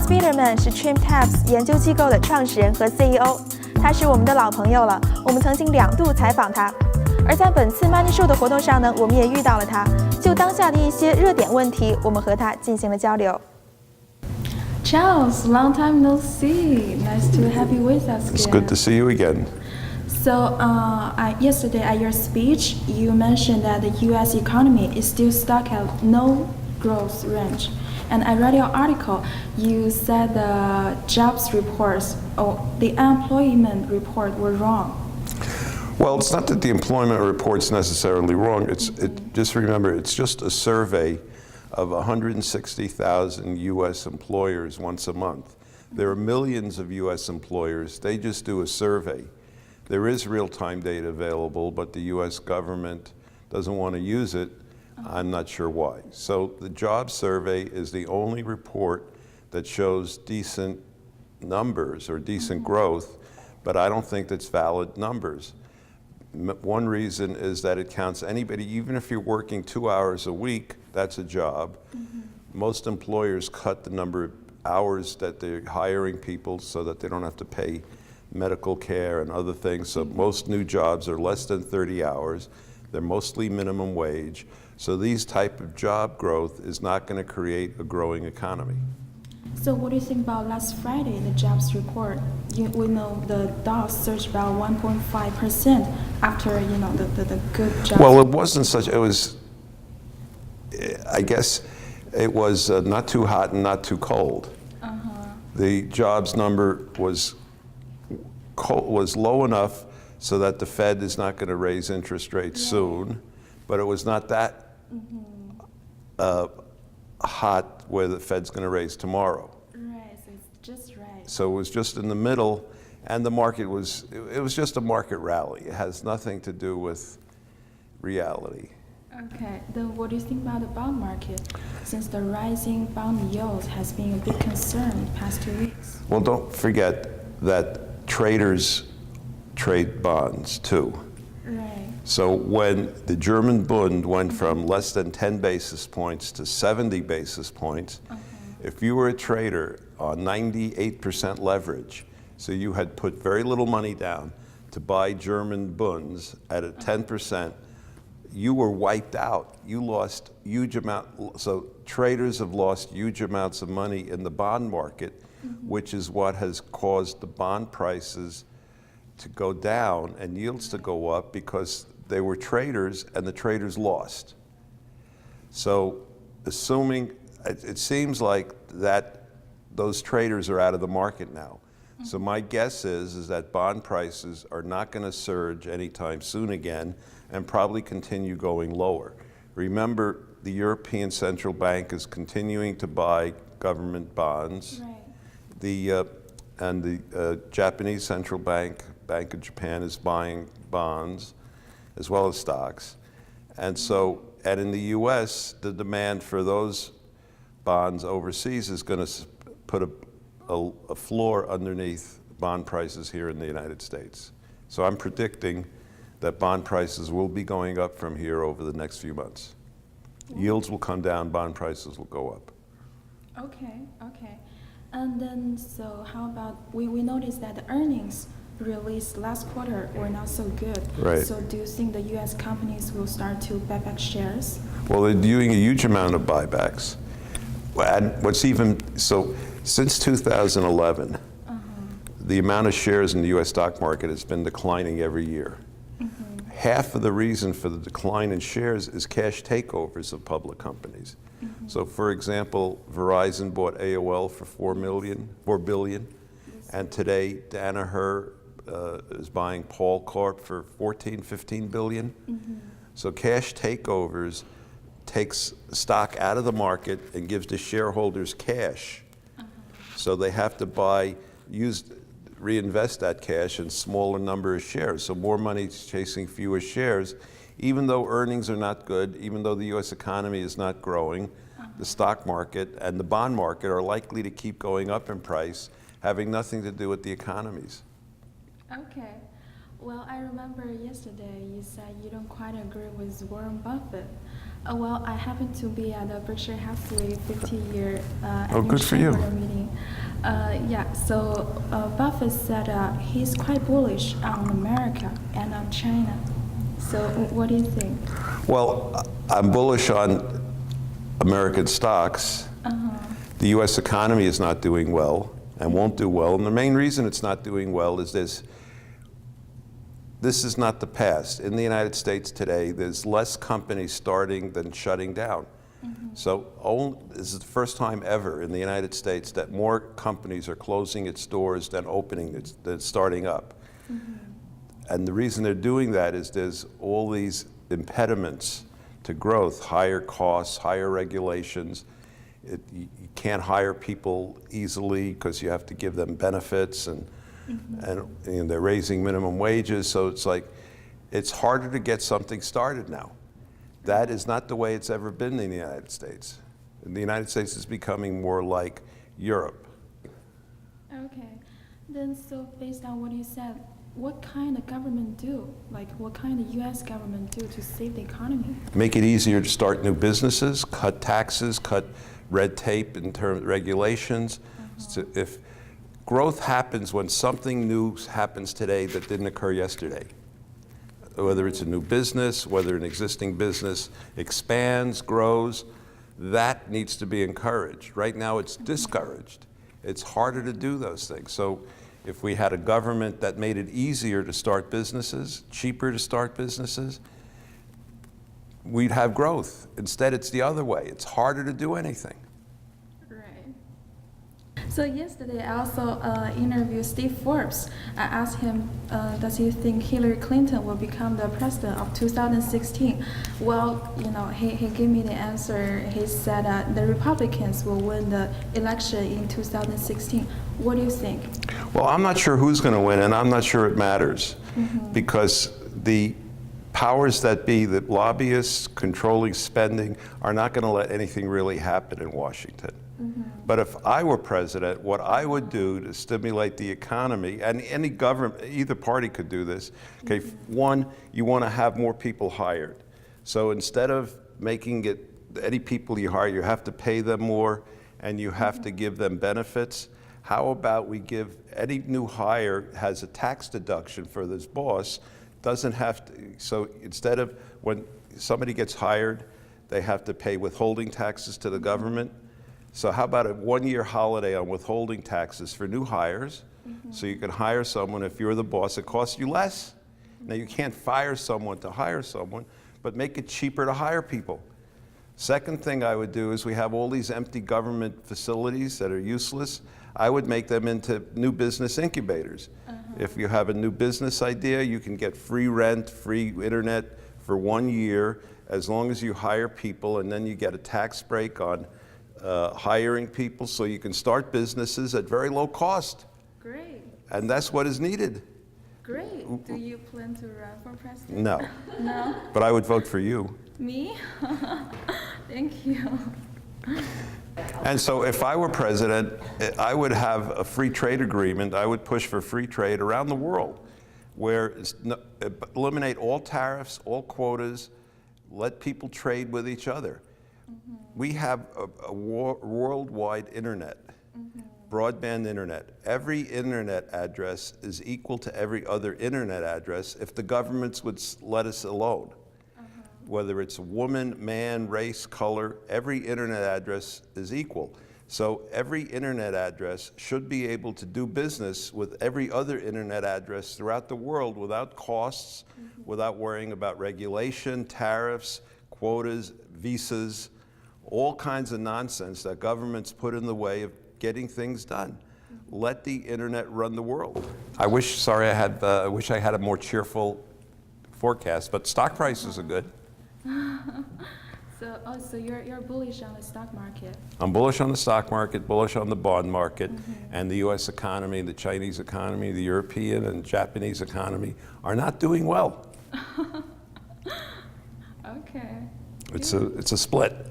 Hans-Peterman 是 TrimTabs 研究机构的创始人和 CEO， 他是我们的老朋友了，我们曾经2度采访他。而在本次 Money Show 的活动上呢，我们也遇到了他，就当下的一些热点问题，我们和他进行了交流。Charles, long time no see. Nice to have you with us again. It's good to see you again. So, yesterday at your speech, you mentioned that the U.S. economy is still stuck at no growth range. And I read your article. You said the jobs reports or the unemployment report were wrong. Well, it's not that the employment report's necessarily wrong. Just remember, it's just a survey of 160,000 U.S. employers once a month. There are millions of U.S. employers. They just do a survey. There is real-time data available, but the U.S. government doesn't want to use it. I'm not sure why. So the job survey is the only report that shows decent numbers or decent growth, but I don't think that's valid numbers. One reason is that it counts anybody, even if you're working 2 hours a week, that's a job. Most employers cut the number of hours that they're hiring people so that they don't have to pay medical care and other things. So most new jobs are less than 30 hours. They're mostly minimum wage. So these type of job growth is not going to create a growing economy. So what do you think about last Friday, the jobs report? We know the Dow surged about 1.5% after, the good jobs. Well, it wasn't such, it was, I guess, it was not too hot and not too cold. The jobs number was low enough so that the Fed is not going to raise interest rates soon, but it was not that hot where the Fed's going to raise tomorrow. Right, so it's just right. So it was just in the middle, and the market it was just a market rally. It has nothing to do with reality. Okay, then what do you think about the bond market? Since the rising bond yields has been a big concern in the past 2 weeks. Well, don't forget that traders trade bonds too. Right. So when the German Bund went from less than 10 basis points to 70 basis points, if you were a trader on 98% leverage, so you had put very little money down to buy German Bunds at a 10%, you were wiped out. You lost huge amount. So traders have lost huge amounts of money in the bond market, which is what has caused the bond prices to go down and yields to go up because they were traders and the traders lost. So assuming, it seems like that those traders are out of the market now. So my guess is that bond prices are not going to surge anytime soon again and probably continue going lower. Remember, the European Central Bank is continuing to buy government bonds. Right. The Japanese Central Bank, Bank of Japan, is buying bonds as well as stocks. And in the US, the demand for those bonds overseas is going to put a floor underneath bond prices here in the United States. So I'm predicting that bond prices will be going up from here over the next few months. Yields will come down, bond prices will go up. Okay. And then, so how about, we noticed that the earnings released last quarter were not so good. Right. So do you think the U.S. companies will start to buy back shares? Well, they're doing a huge amount of buybacks. And since 2011, the amount of shares in the U.S. stock market has been declining every year. Half of the reason for the decline in shares is cash takeovers of public companies. So, for example, Verizon bought AOL for $4 billion, and today Danaher is buying Paul Corp for $14-15 billion. So cash takeovers takes stock out of the market and gives the shareholders cash. So they have to reinvest that cash in smaller number of shares. So more money chasing fewer shares. Even though earnings are not good, even though the U.S. economy is not growing, the stock market and the bond market are likely to keep going up in price, having nothing to do with the economies. Okay. Well, I remember yesterday you said you don't quite agree with Warren Buffett. Well, I happen to be at the Berkshire Hathaway 50-year Oh, good for you. shareholder meeting. So Buffett said he's quite bullish on America and on China. So what do you think? Well, I'm bullish on American stocks. The U.S. economy is not doing well and won't do well. And the main reason it's not doing well is this is not the past. In the United States today, there's less companies starting than shutting down. So this is the first time ever in the United States that more companies are closing its doors than opening than starting up. And the reason they're doing that is there's all these impediments to growth, higher costs, higher regulations. You can't hire people easily because you have to give them benefits, and they're raising minimum wages. So it's harder to get something started now. That is not the way it's ever been in the United States. And the United States is becoming more like Europe. Okay. Then, so based on what you said, what kind of government do? Like, what kind of U.S. government do to save the economy? Make it easier to start new businesses, cut taxes, cut red tape in terms of regulations. So if growth happens when something new happens today that didn't occur yesterday, whether it's a new business, whether an existing business expands, grows, that needs to be encouraged. Right now it's discouraged. It's harder to do those things. So if we had a government that made it easier to start businesses, cheaper to start businesses, we'd have growth. Instead, it's the other way. It's harder to do anything. Right. So yesterday, I also interviewed Steve Forbes. I asked him, does he think Hillary Clinton will become the president of 2016? Well, he gave me the answer. He said the Republicans will win the election in 2016. What do you think? Well, I'm not sure who's going to win, and I'm not sure it matters, because the powers that be, the lobbyists controlling spending, are not going to let anything really happen in Washington. But if I were president, what I would do to stimulate the economy, and any government, either party could do this, okay, one, you want to have more people hired. So instead of making it, any people you hire, you have to pay them more and you have to give them benefits. How about we give any new hire has a tax deduction for this boss, doesn't have to, so instead of when somebody gets hired, they have to pay withholding taxes to the government. So how about a one-year holiday on withholding taxes for new hires? So you can hire someone, if you're the boss, it costs you less. Now you can't fire someone to hire someone, but make it cheaper to hire people. Second thing I would do is we have all these empty government facilities that are useless. I would make them into new business incubators. If you have a new business idea, you can get free rent, free internet for 1 year, as long as you hire people, and then you get a tax break on hiring people, so you can start businesses at very low cost. Great. And that's what is needed. Great. Do you plan to run for president? No. No? But I would vote for you. Me? Thank you. And so if I were president, I would have a free trade agreement. I would push for free trade around the world, where eliminate all tariffs, all quotas, let people trade with each other. We have a worldwide internet, broadband internet. Every internet address is equal to every other internet address if the governments would let us alone. Whether it's woman, man, race, color, every internet address is equal. So every internet address should be able to do business with every other internet address throughout the world without costs, without worrying about regulation, tariffs, quotas, visas, all kinds of nonsense that governments put in the way of getting things done. Let the internet run the world. I wish I had a more cheerful forecast, but stock prices are good. So you're bullish on the stock market? I'm bullish on the stock market, bullish on the bond market, and the U.S. economy, the Chinese economy, the European and Japanese economy are not doing well. Okay. It's a split.